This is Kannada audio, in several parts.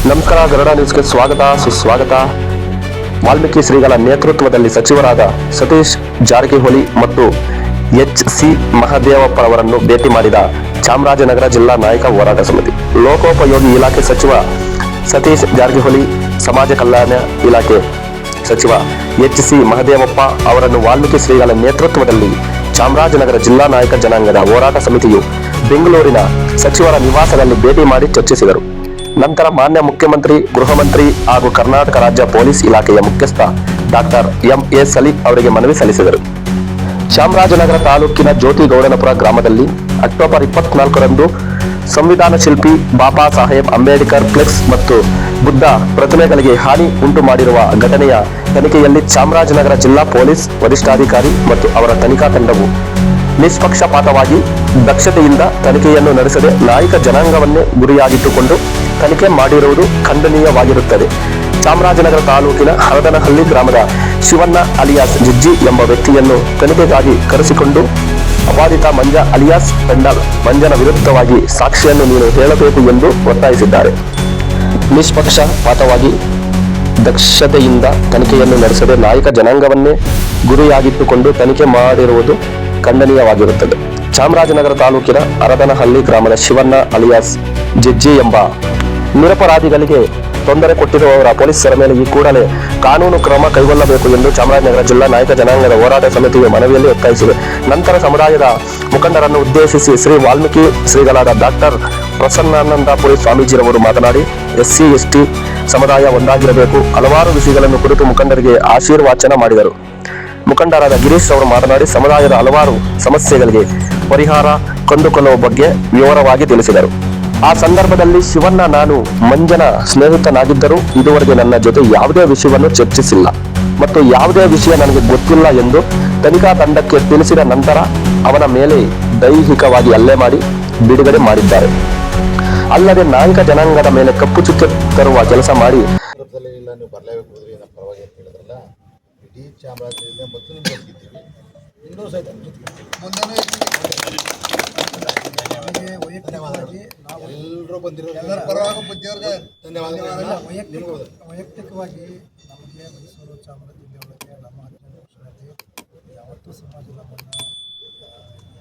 ನಮಸ್ಕಾರ. ಗರುಡ ನ್ಯೂಸ್ಗೆ ಸ್ವಾಗತ ಸುಸ್ವಾಗತ. ವಾಲ್ಮೀಕಿ ಶ್ರೀಗಳ ನೇತೃತ್ವದಲ್ಲಿ ಸಚಿವರಾದ ಸತೀಶ್ ಜಾರಕಿಹೊಳಿ ಮತ್ತು ಎಚ್.ಸಿ. ಮಹದೇವಪ್ಪ ಅವರನ್ನು ಭೇಟಿ ಮಾಡಿದ ಚಾಮರಾಜನಗರ ಜಿಲ್ಲಾ ನಾಯಕ ಹೋರಾಟ ಸಮಿತಿ. ಲೋಕೋಪಯೋಗಿ ಇಲಾಖೆ ಸಚಿವ ಸತೀಶ್ ಜಾರಕಿಹೊಳಿ, ಸಮಾಜ ಕಲ್ಯಾಣ ಇಲಾಖೆ ಸಚಿವ ಎಚ್.ಸಿ. ಮಹದೇವಪ್ಪ ಅವರನ್ನು ವಾಲ್ಮೀಕಿ ಶ್ರೀಗಳ ನೇತೃತ್ವದಲ್ಲಿ ಚಾಮರಾಜನಗರ ಜಿಲ್ಲಾ ನಾಯಕ ಜನಾಂಗದ ಹೋರಾಟ ಸಮಿತಿಯು ಬೆಂಗಳೂರಿನ ಸಚಿವರ ನಿವಾಸದಲ್ಲಿ ಭೇಟಿ ಮಾಡಿ ಚರ್ಚಿಸಿದರು. ನಂತರ ಮಾನ್ಯ ಮುಖ್ಯಮಂತ್ರಿ, ಗೃಹ ಮಂತ್ರಿ ಹಾಗೂ ಕರ್ನಾಟಕ ರಾಜ್ಯ ಪೊಲೀಸ್ ಇಲಾಖೆಯ ಮುಖ್ಯಸ್ಥ ಡಾಕ್ಟರ್ ಎಂ.ಎ. ಸಲೀಂ ಅವರಿಗೆ ಮನವಿ ಸಲ್ಲಿಸಿದರು. ಚಾಮರಾಜನಗರ ತಾಲೂಕಿನ ಜ್ಯೋತಿಗೌಡನಪುರ ಗ್ರಾಮದಲ್ಲಿ ಅಕ್ಟೋಬರ್ 24ರಂದು ಸಂವಿಧಾನ ಶಿಲ್ಪಿ ಬಾಬಾ ಸಾಹೇಬ್ ಅಂಬೇಡ್ಕರ್ ಫ್ಲೆಕ್ಸ್ ಮತ್ತು ಬುದ್ಧ ಪ್ರತಿಮೆಗಳಿಗೆ ಹಾನಿ ಉಂಟು ಮಾಡಿರುವ ಘಟನೆಯ ತನಿಖೆಯಲ್ಲಿ ಚಾಮರಾಜನಗರ ಜಿಲ್ಲಾ ಪೊಲೀಸ್ ವರಿಷ್ಠಾಧಿಕಾರಿ ಮತ್ತು ಅವರ ತನಿಖಾ ತಂಡವು ನಿಷ್ಪಕ್ಷಪಾತವಾಗಿ ದಕ್ಷತೆಯಿಂದ ತನಿಖೆಯನ್ನು ನಡೆಸದೆ ನಾಯಕ ಜನಾಂಗವನ್ನೇ ಗುರಿಯಾಗಿಟ್ಟುಕೊಂಡು ತನಿಖೆ ಮಾಡಿರುವುದು ಖಂಡನೀಯವಾಗಿರುತ್ತದೆ. ಚಾಮರಾಜನಗರ ತಾಲೂಕಿನ ಹರದನಹಳ್ಳಿ ಗ್ರಾಮದ ಶಿವಣ್ಣ ಅಲಿಯಾಸ್ ಜಿಜ್ಜಿ ಎಂಬ ವ್ಯಕ್ತಿಯನ್ನು ತನಿಖೆಗಾಗಿ ಕರೆಸಿಕೊಂಡು ಅಪಾದಿತ ಮಂಜ ಅಲಿಯಾಸ್ ಪೆಂಡಲ್ ಮಂಜನ ವಿರುದ್ಧವಾಗಿ ಸಾಕ್ಷಿಯನ್ನು ನೀನು ಹೇಳಬೇಕು ಎಂದು ಒತ್ತಾಯಿಸಿದ್ದಾರೆ. ನಿಷ್ಪಕ್ಷಪಾತವಾಗಿ ದಕ್ಷತೆಯಿಂದ ತನಿಖೆಯನ್ನು ನಡೆಸದೆ ನಾಯಕ ಜನಾಂಗವನ್ನೇ ಗುರಿಯಾಗಿಟ್ಟುಕೊಂಡು ತನಿಖೆ ಮಾಡಿರುವುದು ಖಂಡನೀಯವಾಗಿರುತ್ತದೆ. ಚಾಮರಾಜನಗರ ತಾಲೂಕಿನ ಹರದನಹಳ್ಳಿ ಗ್ರಾಮದ ಶಿವಣ್ಣ ಅಲಿಯಾಸ್ ಜಿಜ್ಜಿ ಎಂಬ ನಿರಪರಾಧಿಗಳಿಗೆ ತೊಂದರೆ ಕೊಟ್ಟಿರುವವರ ಪೊಲೀಸರ ಮೇಲೆ ಈ ಕೂಡಲೇ ಕಾನೂನು ಕ್ರಮ ಕೈಗೊಳ್ಳಬೇಕು ಎಂದು ಚಾಮರಾಜನಗರ ಜಿಲ್ಲಾ ನಾಯಕ ಜನಾಂಗದ ಹೋರಾಟ ಸಮಿತಿಯು ಮನವಿಯಲ್ಲಿ ಒತ್ತಾಯಿಸಿದೆ. ನಂತರ ಸಮುದಾಯದ ಮುಖಂಡರನ್ನು ಉದ್ದೇಶಿಸಿ ಶ್ರೀ ವಾಲ್ಮೀಕಿ ಶ್ರೀಗಳಾದ ಡಾಕ್ಟರ್ ಪ್ರಸನ್ನಾನಂದಪುರಿ ಸ್ವಾಮೀಜಿರವರು ಮಾತನಾಡಿ, ಎಸ್ಸಿ ಎಸ್ಟಿ ಸಮುದಾಯ ಒಂದಾಗಿರಬೇಕು, ಹಲವಾರು ವಿಷಯಗಳನ್ನು ಕುರಿತು ಮುಖಂಡರಿಗೆ ಆಶೀರ್ವಚನ ಮಾಡಿದರು. ಮುಖಂಡರಾದ ಗಿರೀಶ್ ಅವರು ಮಾತನಾಡಿ ಸಮುದಾಯದ ಹಲವಾರು ಸಮಸ್ಯೆಗಳಿಗೆ ಪರಿಹಾರ ಕಂಡುಕೊಳ್ಳುವ ಬಗ್ಗೆ ವಿವರವಾಗಿ ತಿಳಿಸಿದರು. ಆ ಸಂದರ್ಭದಲ್ಲಿ ಶಿವಣ್ಣ, ನಾನು ಮಂಜನ ಸ್ನೇಹಿತನಾಗಿದ್ದರೂ ಇದುವರೆಗೆ ನನ್ನ ಜೊತೆ ಯಾವುದೇ ವಿಷಯವನ್ನು ಚರ್ಚಿಸಿಲ್ಲ ಮತ್ತು ಯಾವುದೇ ವಿಷಯ ನನಗೆ ಗೊತ್ತಿಲ್ಲ ಎಂದು ತನಿಖಾ ತಂಡಕ್ಕೆ ತಿಳಿಸಿದ ನಂತರ ಅವನ ಮೇಲೆ ದೈಹಿಕವಾಗಿ ಹಲ್ಲೆ ಮಾಡಿ ಬಿಡುಗಡೆ ಮಾಡಿದ್ದಾರೆ. ಅಲ್ಲದೆ ನಾಯಕ ಜನಾಂಗದ ಮೇಲೆ ಕಪ್ಪು ಚುಕ್ಕೆ ತರುವ ಕೆಲಸ ಮಾಡಿ ಇಡೀ ಚಾಮರಾಜನಗರ ಮತ್ತು ನಿಮ್ಗೆ ಇನ್ನೂ ಸಹಿತ ಎಲ್ಲರೂ ಬಂದಿರೋದು ಧನ್ಯವಾದಗಳು. ವೈಯಕ್ತಿಕವಾಗಿ ನಮಗೆ ಮೈಸೂರು ಚಾಮರಾಜ ಜಿಲ್ಲೆಯೊಳಗೆ ನಮ್ಮ ಅಧ್ಯಕ್ಷರಲ್ಲಿ ಯಾವತ್ತೂ ಸಮಾಜ ನಮ್ಮನ್ನು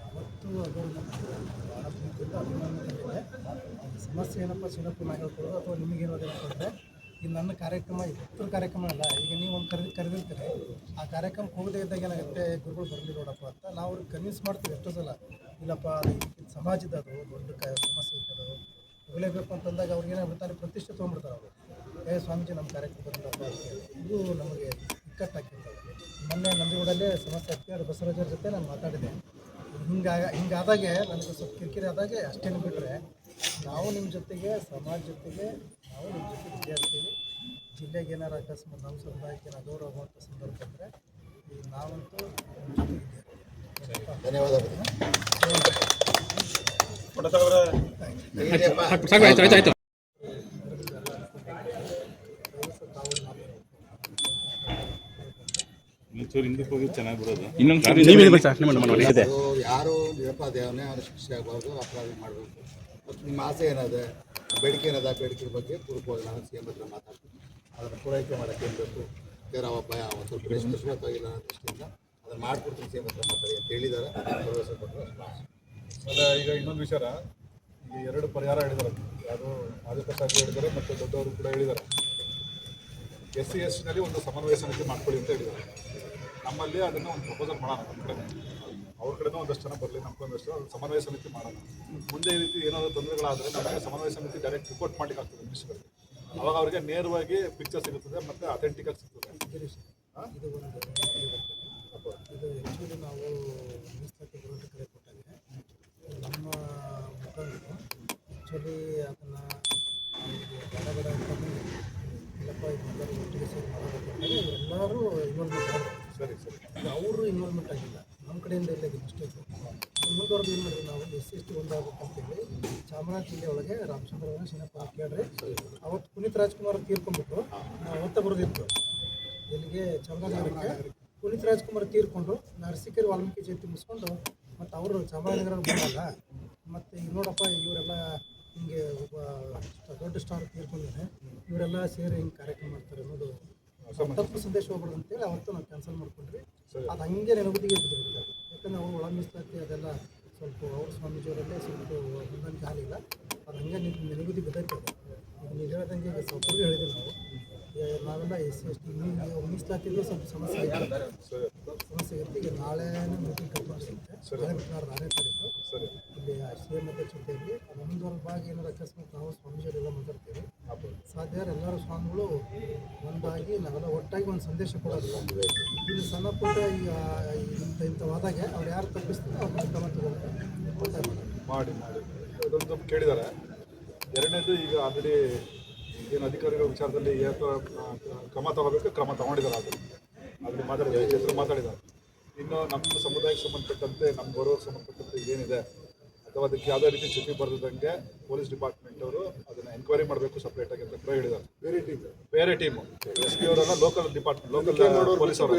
ಯಾವತ್ತೂ ಭಾಳ ಪ್ರೀತಿಯಿಂದ ಅಭಿಮಾನದಲ್ಲಿದೆ. ಸಮಸ್ಯೆ ಏನಪ್ಪ ಸಿನಪ್ಪು ನಾವು ಹೇಳ್ಕೊಡೋದು ಅಥವಾ ನಿಮಗೇನೋದು ಹೇಳ್ಕೊಡ್ರೆ ಈಗ ನನ್ನ ಕಾರ್ಯಕ್ರಮ ಇವತ್ತು ಕಾರ್ಯಕ್ರಮ ಅಲ್ಲ. ಈಗ ನೀವು ಒಂದು ಕರೆದಿರ್ತೀರಿ, ಆ ಕಾರ್ಯಕ್ರಮಕ್ಕೆ ಹೋಗದೇ ಇದ್ದಾಗ ಏನಾಗುತ್ತೆ, ಗುರುಗಳು ಬರಲಿ ನೋಡಪ್ಪ ಅಂತ ನಾವು ಅವ್ರಿಗೆ ಕನ್ವಿನ್ಸ್ ಮಾಡ್ತೀವಿ ಎಷ್ಟೋ ಸಲ. ಇಲ್ಲಪ್ಪ ಸಮಾಜದ ಅದು ದೊಡ್ಡ ಸಮಸ್ಯೆ ಇರ್ತದೆ, ಹೋಗಲೇಬೇಕು ಅಂತಂದಾಗ ಅವ್ರಿಗೆ ಏನಾಗ್ಬಿಡ್ತಾರೆ, ಪ್ರತಿಷ್ಠೆ ತೊಗೊಂಡ್ಬಿಡ್ತಾರೆ ಅವರು. ಸ್ವಾಮೀಜಿ ನಮ್ಮ ಕಾರ್ಯಕ್ರಮ ಬರಲಿಲ್ಲಪ್ಪ ಅಂತೇಳಿ ಇದು ನಮಗೆ ಇಕ್ಕಟ್ಟಾಗಿರ್ತದೆ. ಮೊನ್ನೆ ನಂದಿಗೂಡಲ್ಲೇ ಸಮಸ್ಯೆ ಆಗ್ತದೆ, ಬಸವರಾಜರ ಜೊತೆ ನಾನು ಮಾತಾಡಿದೆ. ಹಿಂಗಾದಾಗೆ ನನಗೆ ಸ್ವಲ್ಪ ಕಿರಿಕಿರಿ ಆದಾಗೆ ಅಷ್ಟೇನು ಬಿಟ್ಟರೆ ನಾವು ನಿಮ್ಮ ಜೊತೆಗೆ, ಸಮಾಜ ಜೊತೆಗೆ, ನಾವು ನಿಮ್ಮ ಜೊತೆಗೆ ವಿದ್ಯಾರ್ಥಿ ಜಿಲ್ಲೆಗೆ ಏನಾರು ಅಕಸ್ಮಾತ್ ನಮ್ಮ ಸಮುದಾಯಕ್ಕೆ ಅಗೌರವ ಆಗುವಂಥ ಸಂದರ್ಭ ಅಂದರೆ ನಾವಂತೂ ಧನ್ಯವಾದಗಳು. ಯಾರು ನಿರಪರಾಧಿಯವನ್ನೇ ಅವನು ಶಿಕ್ಷೆ ಆಗಬಾರ್ದು, ಅಪರಾಧಿ ಮಾಡಬೇಕು. ಮತ್ತು ನಿಮ್ಮ ಆಸೆ ಏನಿದೆ, ಬೇಡಿಕೆ ಏನಿದೆ, ಆ ಬೇಡಿಕೆ ಬಗ್ಗೆ ಪೂರ್ವಕವಾಗಿ ನಾನು ಸಿ ಎಂ ಹತ್ರ ಮಾತಾಡ್ತೀನಿ. ಅದನ್ನು ಪೂರೈಕೆ ಮಾಡೋಕ್ಕೆ ಏನು ಬೇಕು, ಅವಪ್ಪ ಒಂದು ಸ್ವಲ್ಪ ನಿಷ್ಪಕ್ಷಪಾತವಾಗಿಲ್ಲ ಅನ್ನೋ ದೃಷ್ಟಿಯಿಂದ ಅದನ್ನು ಮಾಡಿಕೊಡ್ತೀನಿ, ಸಿ ಎಂ ಹತ್ರ ಮಾತಾಡಿ ಅಂತ ಹೇಳಿದ್ದಾರೆ. ಭರವಸೆ ಕೊಟ್ಟರು. ಆಮೇಲೆ ಈಗ ಇನ್ನೊಂದು ವಿಚಾರ, ಈಗ 2 ಪರಿಹಾರ ಹೇಳಿದ್ದಾರೆ. ಯಾರು ಆದಿಪ್ರಸಾದ್ ಹೇಳಿದ್ದಾರೆ ಮತ್ತು ದೊಡ್ಡವರು ಕೂಡ ಹೇಳಿದ್ದಾರೆ. SC STನಲ್ಲಿ ಒಂದು ಸಮನ್ವಯ ಸಮಿತಿ ಮಾಡ್ಕೊಳ್ಳಿ ಅಂತ ಹೇಳಿದ್ದಾರೆ. ನಮ್ಮಲ್ಲಿ ಅದನ್ನು ಒಂದು ಪ್ರಪೋಸಲ್ ಮಾಡೋಣ. ನಮ್ಮ ಕಡೆ ಅವ್ರ ಕಡೆನೂ ಒಂದಷ್ಟು ಜನ ಬರಲಿ, ನಮ್ಗೊಂದಷ್ಟು ಅದು ಸಮನ್ವಯ ಸಮಿತಿ ಮಾಡೋಣ. ಮುಂದೆ ಈ ರೀತಿ ಏನಾದರೂ ತೊಂದರೆಗಳಾದರೆ ನಮಗೆ ಸಮನ್ವಯ ಸಮಿತಿ ಡೈರೆಕ್ಟ್ ರಿಪೋರ್ಟ್ ಮಾಡಲಿಕ್ಕೆ ಆಗ್ತದೆ ಮಿನಿಸ್ಟರ್ಗೆ. ಅವಾಗ ಅವರಿಗೆ ನೇರವಾಗಿ ಪಿಕ್ಚರ್ ಸಿಗುತ್ತದೆ ಮತ್ತು ಅಥೆಂಟಿಕ್ ಆಗಿ ಸಿಗ್ತದೆ. ಇದು ಆ್ಯಕ್ಚುಲಿ ನಾವು ಮೀಸಲಾತಿ ಹೋರಾಟ ಕರೆ ಕೊಟ್ಟಾಗ ನಮ್ಮ ಮುಖಂಡರು ಆ್ಯಕ್ಚುಲಿ ಅದನ್ನು ಬಡ ಇಲ್ಲಪ್ಪ ಇದೆಲ್ಲರೂ ಒಟ್ಟಿಗೆ ಸೇರಿ ಮಾಡಬೇಕಂತಾರೆ ಎಲ್ಲರೂ ಇನ್ವಾಲ್ವ್ಮೆಂಟ್ ಆಗ್ತಾರೆ. ಸರಿ ಅವರು ಇನ್ವಾಲ್ವ್ಮೆಂಟ್ ಆಗಿಲ್ಲ, ನಮ್ಮ ಕಡೆಯಿಂದ ಇಲ್ಲ ಮಿಸ್ಟೇಕ್. ಮುಂದುವರೆದು ಏನು ಮಾಡಿದ್ವಿ ನಾವು SC ST ಒಂದಾಗಬೇಕಂತೇಳಿ ಚಾಮರಾಜ ಜಿಲ್ಲೆ ಒಳಗೆ ರಾಮಚಂದ್ರವರ ಶಿನಪ್ಪ ಕೇಳ್ರಿ. ಅವತ್ತು ಪುನೀತ್ ರಾಜ್ಕುಮಾರ್ ತೀರ್ಕೊಂಡ್ಬಿಟ್ಟು ನಾವು ಅವತ್ತ ಬರೋದಿತ್ತು ಇಲ್ಲಿಗೆ ಚಾಮರಾಜನಗರಕ್ಕೆ. ಪುನೀತ್ ರಾಜ್ಕುಮಾರ್ ತೀರ್ಕೊಂಡು ನರಸಿಕೇರಿ ವಾಲ್ಮೀಕಿ ಜಯಂತಿ ಮುಗಿಸ್ಕೊಂಡು ಮತ್ತು ಅವರು ಚಾಮರಾಜನಗರ ಬಂದಲ್ಲ. ಮತ್ತು ಈಗ ನೋಡಪ್ಪ ಇವರೆಲ್ಲ ಹಿಂಗೆ ಒಬ್ಬ ದೊಡ್ಡ ಸ್ಟಾರ್ ತೀರ್ಕೊಂಡಿದ್ದಾರೆ, ಇವರೆಲ್ಲ ಸೇರಿ ಹಿಂಗೆ ಕಾರ್ಯಕ್ರಮ ಮಾಡ್ತಾರೆ ಅನ್ನೋದು ತಪ್ಪು ಸಂದೇಶ ಹೋಗ್ಬಾರ್ದು ಅಂತೇಳಿ ಅವತ್ತು ನಾವು ಕ್ಯಾನ್ಸಲ್ ಮಾಡ್ಕೊಂಡ್ರಿ. ಅದು ಹಂಗೆ ನೆನಗುದಿಗೆ ಬಿದ್ದುಬಿಟ್ಟಿದ್ದಾರೆ. ಯಾಕಂದರೆ ಅವರು ಒಳ ಮೀಸಲಾತಿ ಅದೆಲ್ಲ ಸ್ವಲ್ಪ ಅವ್ರ ಸ್ವಾಮೀಜಿಯವರಲ್ಲೇ ಸ್ವಲ್ಪ ಹೊಂದಾಣಿಕೆ ಆಗಲಿಲ್ಲ. ಅದು ಹಂಗೆ ನೆನಗುದಿ ಬಿದ್ದೈತೆ. ಈಗ ನೀವು ಹೇಳ್ದಂಗೆ ಈಗ ಸ್ವಲ್ಪರಿಗೆ ಹೇಳಿದ್ವಿ ನಾವು, ನಾವೆಲ್ಲ SC ST ಮೀಸಲಾತಿಗೂ ಸ್ವಲ್ಪ ಸಮಸ್ಯೆ ಆಗಿದೆ. ಸಮಸ್ಯೆ ಇರುತ್ತೆ. ಈಗ ನಾಳೆನೇ ಮೀಟಿಂಗ್ ಕರ್ಕೊಂಡಿರುತ್ತೆ, ನಾಳೆ ಬಿಟ್ಟರೆ 6ನೇ ತಾರೀಕು ಇಲ್ಲಿ CM ಅಧ್ಯಕ್ಷ ಜೊತೆಯಲ್ಲಿ ಮುಂದುವರೆದ ಭಾಗ ಏನಾದ್ರು ಅಕಸ್ಮಾತ್ ನಾವು ಸ್ವಾಮೀಜಿಯವರೆಲ್ಲ ಮಾತಾಡ್ತೀವಿ, ಸಾಧ್ಯ ಎಲ್ಲರೂ ಸ್ವಾಮಿಗಳು ಒಂದಾಗಿ ನಾವೆಲ್ಲ ಒಟ್ಟಾಗಿ ಒಂದು ಸಂದೇಶ ಕೊಡೋದಿಲ್ಲ. ಇಲ್ಲಿ ಸಣ್ಣ ಪುಟ್ಟ ಈಗ ಇಂಥ ವಾದಾಗೆ ಅವ್ರು ಯಾರು ತಪ್ಪಿಸ್ತಾರೆ ಅವ್ರ ಕ್ರಮ ತಗೋತಾರೆ ಮಾಡಿ ಅದೊಂದು ಕೇಳಿದ್ದಾರೆ. ಎರಡನೇದು, ಈಗ ಆಲ್ರೆಡಿ ಏನು ಅಧಿಕಾರಿಗಳ ವಿಚಾರದಲ್ಲಿ ಕ್ರಮ ತಗೋಬೇಕು, ಕ್ರಮ ತಗೊಂಡಿದ್ದಾರೆ. ಅಲ್ಲಿ ಮಾತಾಡಿದ್ದಾರೆ, ಹೆಸರು ಮಾತಾಡಿದ್ದಾರೆ. ಇನ್ನು ನಮ್ಮ ಸಮುದಾಯಕ್ಕೆ ಸಂಬಂಧಪಟ್ಟಂತೆ, ನಮ್ಮ ಗೌರವಕ್ಕೆ ಸಂಬಂಧಪಟ್ಟಂತೆ ಏನಿದೆ ಅಥವಾ ಅದಕ್ಕೆ ಯಾವುದೇ ರೀತಿ ಚ್ಯುತಿ ಬರೆದಂಗೆ ಪೊಲೀಸ್ ಡಿಪಾರ್ಟ್ಮೆಂಟ್ ಅವರು ಅದನ್ನು ಎನ್ಕ್ವೈರಿ ಮಾಡಬೇಕು ಸಪ್ರೇಟಾಗಿ ಅಂತ ಕೂಡ ಹೇಳಿದ್ದಾರೆ. ಬೇರೆ ಟೀಮು SP ಅವರೆಲ್ಲ ಲೋಕಲ್ ಡಿಪಾರ್ಟ್ಮೆಂಟ್, ಲೋಕಲ್ ಪೊಲೀಸ್ ಅವರು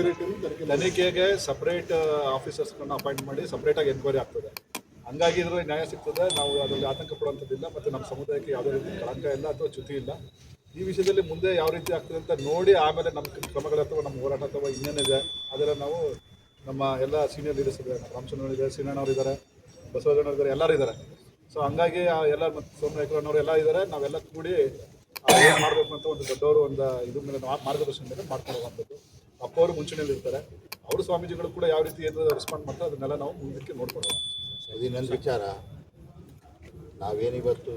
ತನಿಖೆಗೆ ಸಪ್ರೇಟ್ ಆಫೀಸರ್ಸ್ಗಳನ್ನ ಅಪಾಯಿಂಟ್ ಮಾಡಿ ಸಪ್ರೇಟಾಗಿ ಎನ್ಕ್ವೈರಿ ಆಗ್ತದೆ. ಹಂಗಾಗಿ ಇದರ ನ್ಯಾಯ ಸಿಗ್ತದೆ. ನಾವು ಅದರಲ್ಲಿ ಆತಂಕ ಪಡುವಂಥದ್ದಿಲ್ಲ ಮತ್ತು ನಮ್ಮ ಸಮುದಾಯಕ್ಕೆ ಯಾವುದೇ ರೀತಿ ಕಳಂಕ ಇಲ್ಲ ಅಥವಾ ಚ್ಯುತಿ ಇಲ್ಲ. ಈ ವಿಷಯದಲ್ಲಿ ಮುಂದೆ ಯಾವ ರೀತಿ ಆಗ್ತದೆ ಅಂತ ನೋಡಿ ಆಮೇಲೆ ನಮ್ಮ ಕ್ರಮಗಳು ಅಥವಾ ನಮ್ಮ ಹೋರಾಟ ಅಥವಾ ಇನ್ನೇನಿದೆ ಅದೆಲ್ಲ ನಾವು ನಮ್ಮ ಎಲ್ಲ ಸೀನಿಯರ್ ಲೀಡರ್ಸ್ ಇದ್ದಾರೆ, ನಮ್ಮ ರಾಮಚಂದ್ರನವರಿದ್ದಾರೆ, ಶ್ರೀನಣ್ಣವರಿದ್ದಾರೆ, ಬಸವರಾಜನವರಿದ್ದಾರೆ, ಎಲ್ಲರೂ ಇದ್ದಾರೆ. ಸೊ ಹಂಗಾಗಿ ಎಲ್ಲ ಮತ್ತು ಸೋಮನಾಯ್ಕರಣ್ಣವರು ಎಲ್ಲ ಇದ್ದಾರೆ. ನಾವೆಲ್ಲ ಕೂಡಿ ಏನು ಮಾಡಬೇಕು ಅಂತ ಒಂದು ದೊಡ್ಡವರು ಒಂದು ಇದ್ರ ಮೇಲೆ ಮಾರ್ಗದರ್ಶನ ಮೇಲೆ ಮಾಡ್ಕೊಂಡು ಹೋಗುವಂಥದ್ದು. ಅಪ್ಪ ಅವರು ಮುಂಚೂಣಿಯಲ್ಲಿ ಇರ್ತಾರೆ, ಅವರು ಸ್ವಾಮೀಜಿಗಳು ಕೂಡ ಯಾವ ರೀತಿ ಏನು ರೆಸ್ಪಾಂಡ್ ಮಾಡ್ತಾರೆ ಅದನ್ನೆಲ್ಲ ನಾವು ಮುಂದಕ್ಕೆ ನೋಡ್ಕೊಂಡು ಹೋಗೋಣ. ಇದು ನನ್ನ ವಿಚಾರ. ನಾವೇನಿವತ್ತು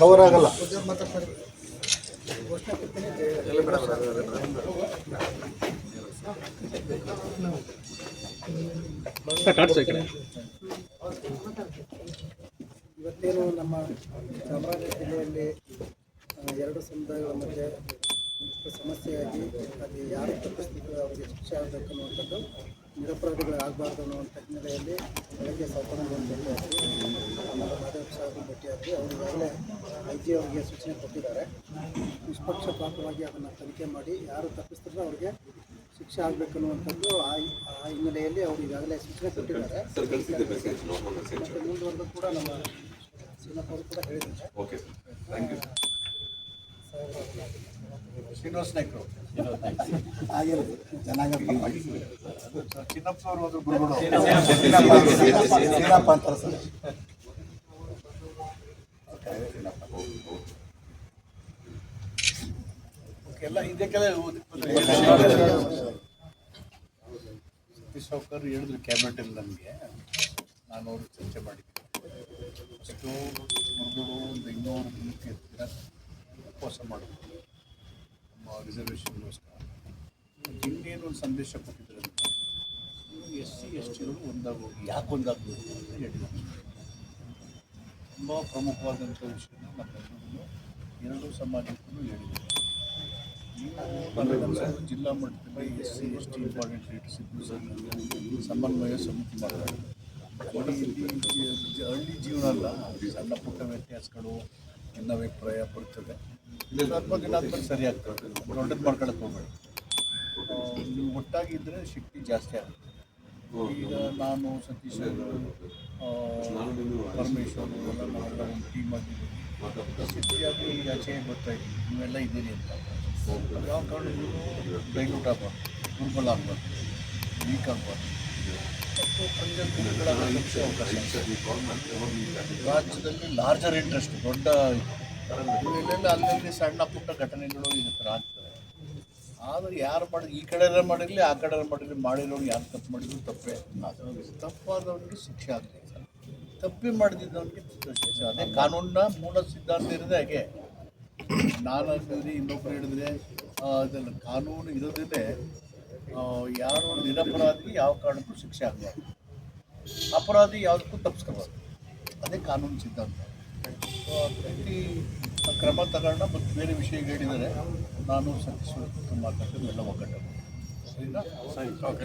ಕವರ್ ಆಗಲ್ಲ. ಇವತ್ತೇನು ನಮ್ಮ ಚಾಮರಾಜನಗರ ಜಿಲ್ಲೆಯಲ್ಲಿ ಎರಡು ಸಮುದಾಯಗಳ ಮಧ್ಯೆ ಇಷ್ಟು ಸಮಸ್ಯೆಯಾಗಿ ಅಲ್ಲಿ ಯಾರು ತಪ್ಪಿಸ್ಲಿಕ್ಕೆ ಅವರಿಗೆ ಶಿಕ್ಷೆ ಆಗಬೇಕು ಅನ್ನುವಂಥದ್ದು, ನಿರಪರಾಧಿಗಳು ಆಗಬಾರ್ದು ಅನ್ನುವಂಥ ಹಿನ್ನೆಲೆಯಲ್ಲಿ ಬೆಳಗ್ಗೆ ಸಾಧನಗಳನ್ನು ಭೇಟಿಯಾಗಿ ಮಾಧವ ಸಾಹೇಬ್ ಭೇಟಿಯಾಗಿ ಅವರು ಈಗಾಗಲೇ IG ಅವರಿಗೆ ಸೂಚನೆ ಕೊಟ್ಟಿದ್ದಾರೆ. ನಿಷ್ಪಕ್ಷಪಾತವಾಗಿ ಅದನ್ನು ತನಿಖೆ ಮಾಡಿ ಯಾರು ತಪ್ಪಿಸಿದ್ರೆ ಅವರಿಗೆ ಶಿಕ್ಷೆ ಆಗಬೇಕನ್ನುವಂಥದ್ದು ಆ ಹಿನ್ನೆಲೆಯಲ್ಲಿ ಅವರು ಈಗಾಗಲೇ ಸೂಚನೆ ಕೊಟ್ಟಿದ್ದಾರೆ. ಮತ್ತು ಮುಂದುವರೆದು ಕೂಡ ನಮ್ಮ ಶ್ರೀನಾಥ್ ಅವರು ಕೂಡ ಹೇಳಿದ್ದಾರೆ. ಶ್ರೀನಿವಾಸ ನಾಯ್ಕರು ಆಗಿರೋದು ಚೆನ್ನಾಗಿ ಚಿನ್ನಪ್ಪ ಅವರು ಒಂದು ಗುರುಗಳು ಶ್ರೀನಪ್ಪ ಅಂತಾರೆ ಸರ್. ಎಲ್ಲ ಇದಕ್ಕೆಲ್ಲ ಸತೀಶ್ ಸಾವ್ಕರ್ ಹೇಳಿದ್ರು ಕ್ಯಾಬಿನೆಟಲ್ಲಿ ನನಗೆ, ನಾನು ಅವರು ಚರ್ಚೆ ಮಾಡಿದ್ದೀನಿ. ಅಷ್ಟು ಮುರುಗೋಡು ಒಂದು 200 ದಿನಕ್ಕೆ ಉಪವಾಸ ಮಾಡಬೇಕು ನಮ್ಮ ರಿಸರ್ವೇಷನ್ಗೋಸ್ಕರ. ಇನ್ನೇನು ಒಂದು ಸಂದೇಶ ಕೊಟ್ಟಿದ್ದಾರೆ ಅಂತ, SC STಗಳು ಒಂದಾಗೋಗಿ ಯಾಕೆ ಒಂದಾಗಬೇಕು ಅಂತ ಹೇಳಿದ್ದಾರೆ. ತುಂಬ ಪ್ರಮುಖವಾದಂಥ ವಿಷಯನ ನಮ್ಮೆಲ್ಲರಿಗೂ ಎರಡೂ ಸಮಾಜಕ್ಕೂ ಹೇಳಿದ್ದಾರೆ. ನೀವು ಜಿಲ್ಲಾ ಮಟ್ಟದಲ್ಲಿ SC ST ಇಂಪಾರ್ಟೆಂಟ್ ಲೀಡರ್ಸ್ ಸಮನ್ವಯ ಸಮಿತಿ ಮಾಡ್ತಾರೆ. ಹಳ್ಳಿ ಜೀವನ ಅಲ್ಲ, ಸಣ್ಣ ಪುಟ್ಟ ವ್ಯತ್ಯಾಸಗಳು ಭಿನ್ನಾಭಿಪ್ರಾಯ ಬರ್ತದೆ. ದಿನಾತ್ಮಕ ಸರಿ ಆಗ್ತದೆ, ದೊಡ್ಡದು ಮಾಡ್ಕೊಳಕ್ಕೆ ಹೋಗಬೇಡಿ. ನೀವು ಒಟ್ಟಾಗಿದ್ದರೆ ಶಕ್ತಿ ಜಾಸ್ತಿ ಆಗುತ್ತೆ. ಈಗ ನಾನು ಸತೀಶ್ ಪರಮೇಶ್ವರ್ ಎಲ್ಲ ನಾವೆಲ್ಲ ಒಂದು ಟೀಮ್ ಆಗಿದ್ದೀವಿ. ಶಕ್ತಿಯಾಗಿ ಆಚೆ ಗೊತ್ತಾಯಿತು ನೀವೆಲ್ಲ ಇದ್ದೀರಿ ಅಂತ. ಯಾವ ಕಾರಣ ಡೈಲ್ಯೂಟ್ ಆಗಬಾರ್ದು, ದುರ್ಬಲ ಆಗಬಾರ್ದು, ವೀಕ್ ಆಗಬಾರ್ದು. ಮತ್ತು ಪಂಚಾಯತ್ಗಳ ರಾಜ್ಯದಲ್ಲಿ ಲಾರ್ಜರ್ ಇಂಟ್ರೆಸ್ಟ್ ದೊಡ್ಡ ಇಲ್ಲೆಲ್ಲ ಅಲ್ಲಲ್ಲಿ ಸಣ್ಣ ಪುಟ್ಟ ಘಟನೆಗಳು ಈ ಥರ ಆಗ್ತವೆ. ಆದರೆ ಯಾರು ಮಾಡಿದ್ರು, ಈ ಕಡೆ ಮಾಡಿರಲಿ ಆ ಕಡೆ ಮಾಡಿರಲಿ, ಮಾಡಿರೋರು ಯಾರು ತಪ್ಪು ಮಾಡಿದ್ರು ತಪ್ಪೇ. ತಪ್ಪಾದವನಿಗೆ ಶಿಕ್ಷೆ ಆಗಲಿ, ತಪ್ಪಿ ಮಾಡಿದ್ದವನಿಗೆ ಶಿಕ್ಷೆ. ಅದೇ ಕಾನೂನಿನ ಮೂಲ ಸಿದ್ಧಾಂತ ಇರೋದೇ ಹಾಗೆ. ನಾನು ಹೇಳಿದ್ರೆ ಇನ್ನೊಬ್ಬರು ಹೇಳಿದ್ರೆ ಅದೆಲ್ಲ ಕಾನೂನು ಇರೋದೇ ಯಾರು ನಿರಪರಾಧಿಗೆ ಯಾವ ಕಾರಣಕ್ಕೂ ಶಿಕ್ಷೆ ಆಗಬಾರ್ದು, ಅಪರಾಧಿ ಯಾವುದಕ್ಕೂ ತಪ್ಪಿಸ್ಕೋಬಾರ್ದು. ಅದೇ ಕಾನೂನು ಸಿದ್ಧಾಂತ. ಪ್ರತಿ ಕ್ರಮ ತಗೊಳ್ಳೋಣ. ಮತ್ತು ಬೇರೆ ವಿಷಯ ಹೇಳಿದರೆ ನಾನು ಸತೀಶ್ ಮಾತಾಡ್ತೀನಿ, ಎಲ್ಲ ಒಗ್ಗಟ್ಟು. ಸರಿನಾ? ಸರಿ, ಓಕೆ.